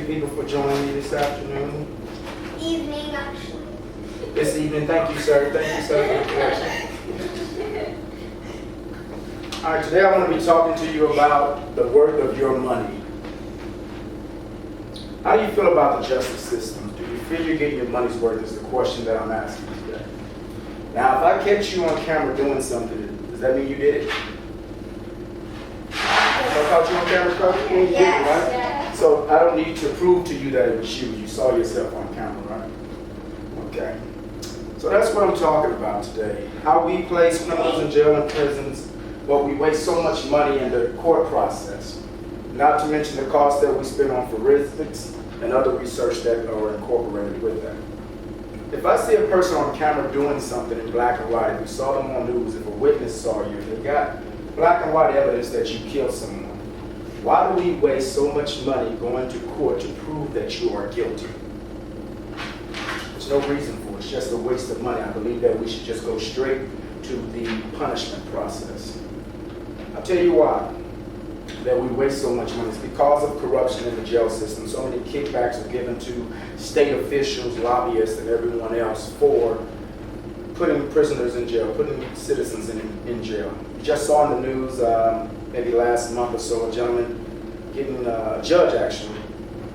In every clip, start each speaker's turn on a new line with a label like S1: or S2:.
S1: you people for joining me this afternoon.
S2: Evening, actually.
S1: This evening, thank you, sir. Thank you, sir, for the correction. All right, today I want to be talking to you about the worth of your money. How do you feel about the justice system? Do you feel you're getting your money's worth is the question that I'm asking today. Now, if I catch you on camera doing something, does that mean you did it? If I caught you on camera, Coach, you did it, right?
S2: Yes.
S1: So I don't need to prove to you that it was you. You saw yourself on camera, right? Okay. So that's what I'm talking about today. How we place criminals in jail and prisons, but we waste so much money in the court process. Not to mention the cost that we spend on forensics and other research that are incorporated with that. If I see a person on camera doing something in black and white, if we saw them on news, if a witness saw you, if they got black and white evidence that you killed someone, why do we waste so much money going to court to prove that you are guilty? There's no reason for it. It's just a waste of money. I believe that we should just go straight to the punishment process. I'll tell you why that we waste so much money. It's because of corruption in the jail system. So many kickbacks are given to state officials, lobbyists, and everyone else for putting prisoners in jail, putting citizens in jail. You just saw in the news maybe last month or so, a gentleman getting a judge actually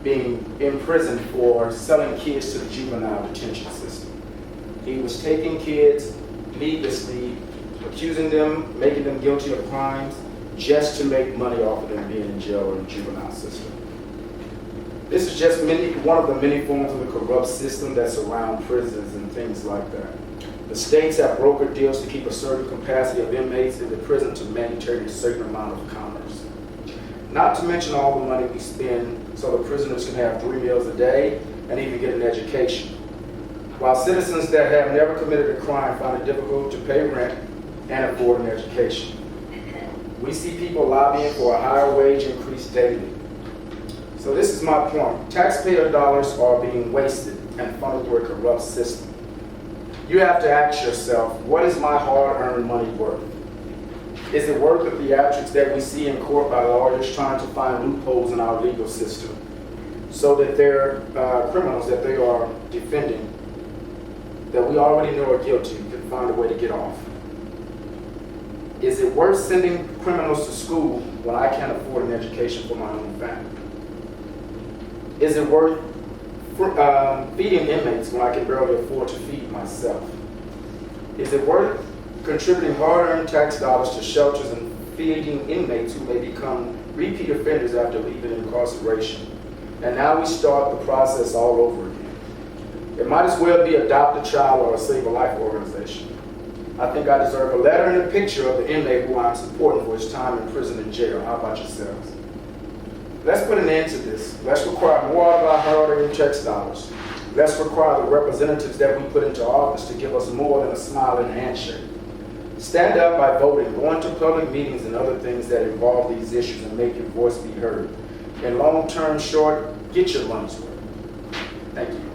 S1: being imprisoned for selling kids to the juvenile detention system. He was taking kids needlessly, accusing them, making them guilty of crimes, just to make money off of them being in jail or in the juvenile system. This is just one of the many forms of the corrupt system that surround prisons and things like that. The states have brokered deals to keep a certain capacity of inmates in the prison to maintain a certain amount of commerce. Not to mention all the money we spend so the prisoners can have 3 meals a day and even get an education. While citizens that have never committed a crime find it difficult to pay rent and afford an education. We see people lobbying for a higher wage increase daily. So this is my point. Taxpayer dollars are being wasted and funneled through a corrupt system. You have to ask yourself, what is my hard-earned money worth? Is it worth the theatrics that we see in court by lawyers trying to find loopholes in our legal system so that their criminals that they are defending, that we already know are guilty, can find a way to get off? Is it worth sending criminals to school when I can't afford an education for my own family? Is it worth feeding inmates when I can barely afford to feed myself? Is it worth contributing hard-earned tax dollars to shelters and feeding inmates who may become repeat offenders after leaving incarceration? And now we start the process all over again. It might as well be Adopt a Child or a Save a Life organization. I think I deserve a letter and a picture of the inmate who I'm supporting for his time in prison and jail. How about yourselves? Let's put an end to this. Let's require more of our hard-earned tax dollars. Let's require the representatives that we put into office to give us more than a smile and a handshake. Stand up by voting, going to public meetings and other things that involve these issues and make your voice be heard. In long term, short, get your money's worth. Thank you.